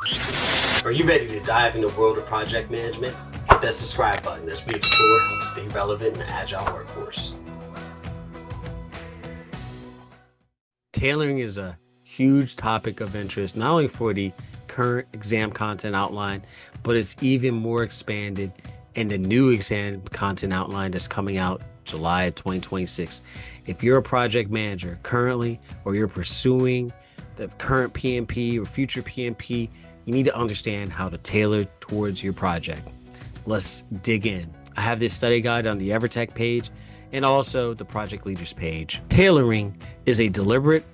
Are you ready to dive in the world of project management? Hit that subscribe button as we explore how to stay relevant in the agile workforce. Tailoring is a huge topic of interest, not only for the current exam content outline, but it's even more expanded in the new exam content outline that's coming out July of 2026. If you're a project manager currently, or you're pursuing the current PMP or future PMP, you need to understand how to tailor towards your project. Let's dig in. I have this study guide on the EverTech page and also the project leaders page. Tailoring is a deliberate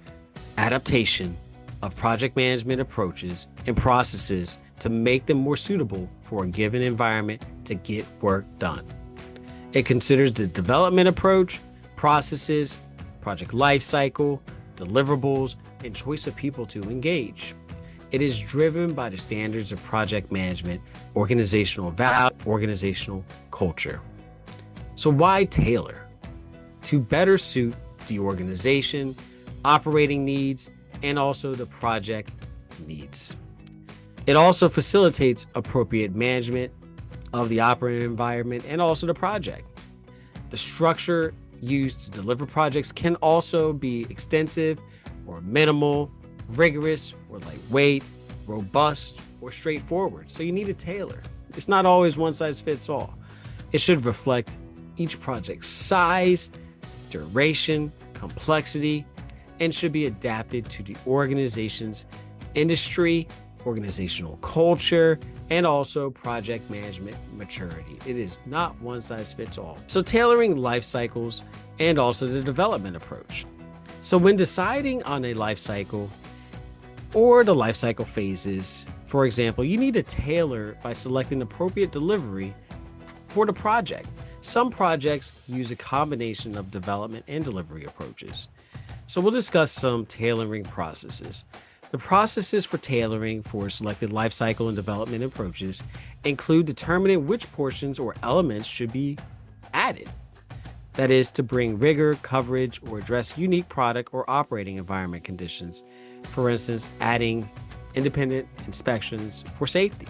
adaptation of project management approaches and processes to make them more suitable for a given environment to get work done. It considers the development approach, processes, project lifecycle, deliverables, and choice of people to engage. It is driven by the standards of project management, organizational value, organizational culture. So why tailor? To better suit the organization, operating needs, and also the project needs. It also facilitates appropriate management of the operating environment and also the project. The structure used to deliver projects can also be extensive or minimal, rigorous or lightweight, robust or straightforward. So you need to tailor. It's not always one size fits all. It should reflect each project's size, duration, complexity, and should be adapted to the organization's industry, organizational culture, and also project management maturity. It is not one size fits all. So tailoring life cycles and also the development approach. So when deciding on a life cycle or the life cycle phases, for example, you need to tailor by selecting appropriate delivery for the project. Some projects use a combination of development and delivery approaches. So we'll discuss some tailoring processes. The processes for tailoring for selected life cycle and development approaches include determining which portions or elements should be added. That is to bring rigor, coverage, or address unique product or operating environment conditions. For instance, adding independent inspections for safety.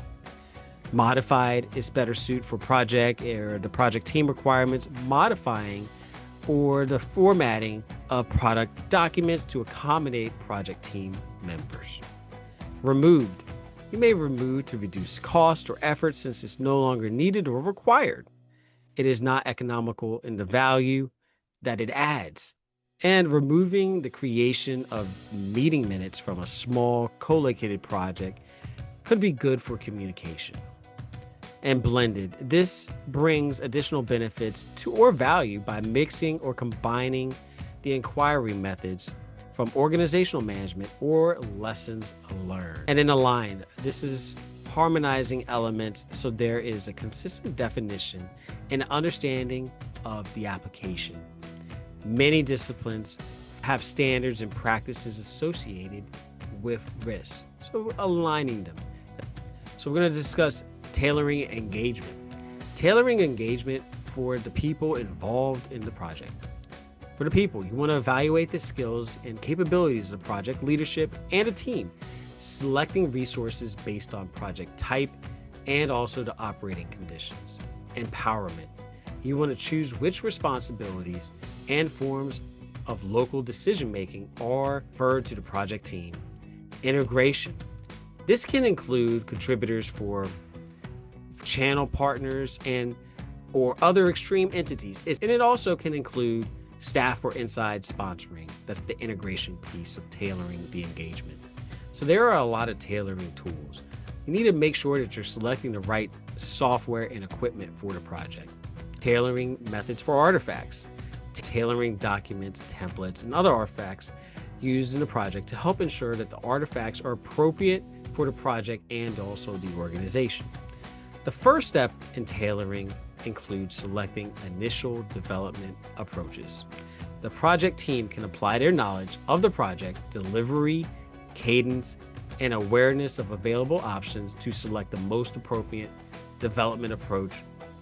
Modified is better suited for project or the project team requirements, modifying or the formatting of product documents to accommodate project team members. Removed. You may remove to reduce cost or effort since it's no longer needed or required. It is not economical in the value that it adds. And removing the creation of meeting minutes from a small co-located project could be good for communication. And blended. This brings additional benefits to or value by mixing or combining the inquiry methods from organizational management or lessons learned. And then aligned. This is harmonizing elements so there is a consistent definition and understanding of the application. Many disciplines have standards and practices associated with risk, so aligning them. So we're going to discuss tailoring engagement. Tailoring engagement for the people involved in the project. For the people, you want to evaluate the skills and capabilities of project leadership and a team, selecting resources based on project type and also the operating conditions. Empowerment. You want to choose which responsibilities and forms of local decision-making are referred to the project team. Integration. This can include contributors for channel partners and or other extreme entities. And it also can include staff or inside sponsoring. That's the integration piece of tailoring the engagement. So there are a lot of tailoring tools. You need to make sure that you're selecting the right software and equipment for the project. Tailoring methods for artifacts. Tailoring documents, templates, and other artifacts used in the project to help ensure that the artifacts are appropriate for the project and also the organization. The first step in tailoring includes selecting initial development approaches. The project team can apply their knowledge of the project, delivery, cadence, and awareness of available options to select the most appropriate development approach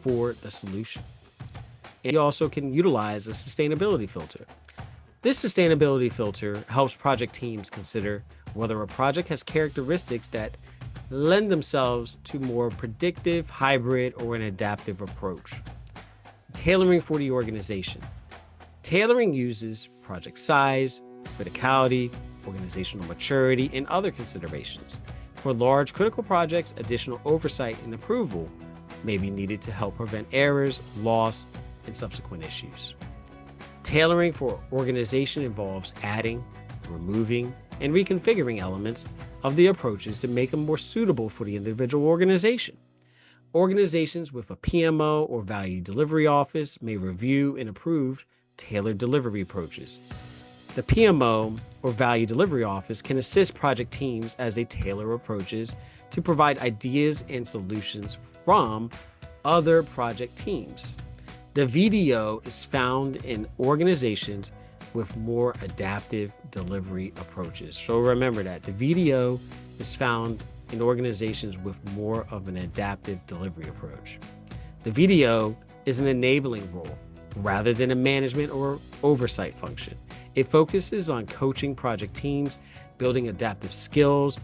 for the solution. And you also can utilize a sustainability filter. This sustainability filter helps project teams consider whether a project has characteristics that lend themselves to more predictive, hybrid, or an adaptive approach. Tailoring for the organization. Tailoring uses project size, criticality, organizational maturity, and other considerations. For large critical projects, additional oversight and approval may be needed to help prevent errors, loss, and subsequent issues. Tailoring for organization involves adding, removing, and reconfiguring elements of the approaches to make them more suitable for the individual organization. Organizations with a PMO or value delivery office may review and approve tailored delivery approaches. The PMO or value delivery office can assist project teams as they tailor approaches to provide ideas and solutions from other project teams. The VDO is found in organizations with more adaptive delivery approaches. So remember that the VDO is found in organizations with more of an adaptive delivery approach. The VDO is an enabling role rather than a management or oversight function. It focuses on coaching project teams, building adaptive skills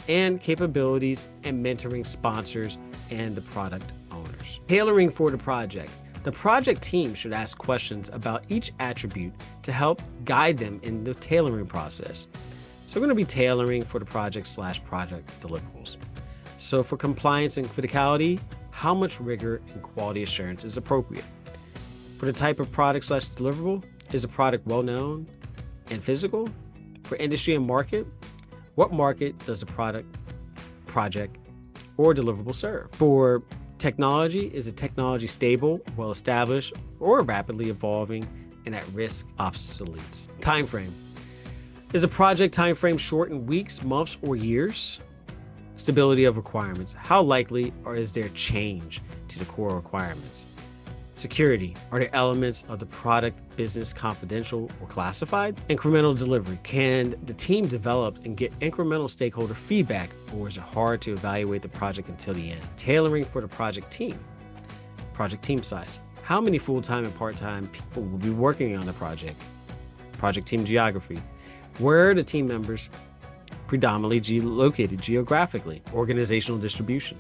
and capabilities, and mentoring sponsors and the product owners. Tailoring for the project. The project team should ask questions about each attribute to help guide them in the tailoring process. So we're going to be tailoring for the project/project deliverables. So for compliance and criticality, how much rigor and quality assurance is appropriate? For the type of product/deliverable, is the product well-known and physical? For industry and market, what market does the product, project, or deliverable serve? For technology, is the technology stable, well-established, or rapidly evolving and at risk obsolete? Time frame. Is a project time frame short in weeks, months, or years? Stability of requirements. How likely or is there change to the core requirements? Security. Are there elements of the product business confidential or classified? Incremental delivery. Can the team develop and get incremental stakeholder feedback, or is it hard to evaluate the project until the end? Tailoring for the project team. Project team size. How many full-time and part-time people will be working on the project? Project team geography. Where are the team members predominantly located geographically? Organizational distribution.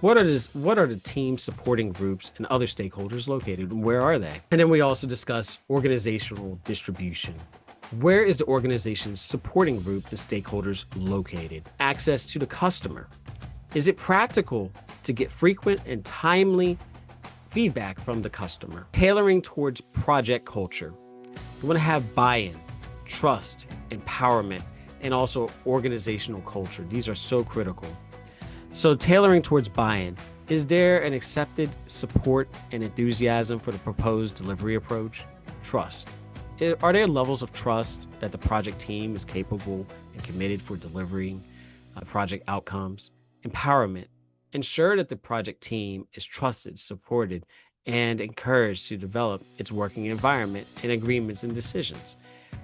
What are the team supporting groups and other stakeholders located, and where are they? And then we also discuss organizational distribution. Where is the organization's supporting group and stakeholders located? Access to the customer. Is it practical to get frequent and timely feedback from the customer? Tailoring towards project culture. You want to have buy-in, trust, empowerment, and also organizational culture. These are so critical. So tailoring towards buy-in. Is there an accepted support and enthusiasm for the proposed delivery approach? Trust. Are there levels of trust that the project team is capable and committed for delivering project outcomes? Empowerment. Ensure that the project team is trusted, supported, and encouraged to develop its working environment and agreements and decisions.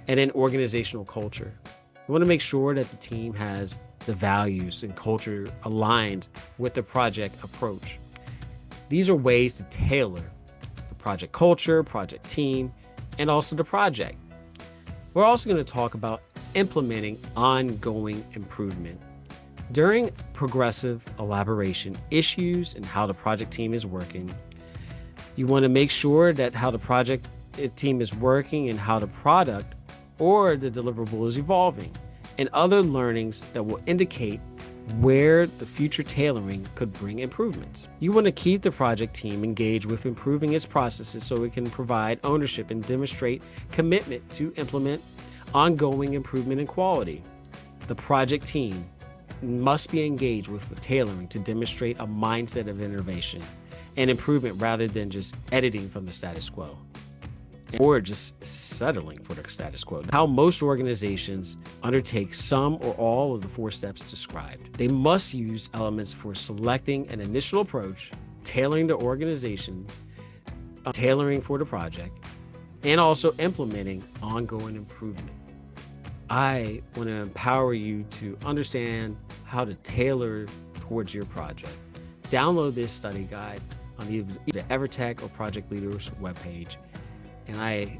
And then organizational culture. We want to make sure that the team has the values and culture aligned with the project approach. These are ways to tailor the project culture, project team, and also the project. We're also going to talk about implementing ongoing improvement. During progressive elaboration, issues and how the project team is working, you want to make sure that how the project team is working and how the product or the deliverable is evolving, and other learnings that will indicate where the future tailoring could bring improvements. You want to keep the project team engaged with improving its processes so it can provide ownership and demonstrate commitment to implement ongoing improvement and quality. The project team must be engaged with the tailoring to demonstrate a mindset of innovation and improvement rather than just editing from the status quo, or just settling for the status quo. How most organizations undertake some or all of the 4 steps described. They must use elements for selecting an initial approach, tailoring the organization, tailoring for the project, and also implementing ongoing improvement. I want to empower you to understand how to tailor towards your project. Download this study guide on either EverTech or Project Leaders webpage. And I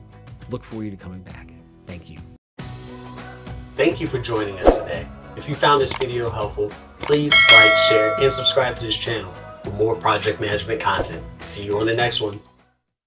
look forward to coming back. Thank you. Thank you for joining us today. If you found this video helpful, Please like, share, and subscribe to this channel for more project management content. See you on the next one.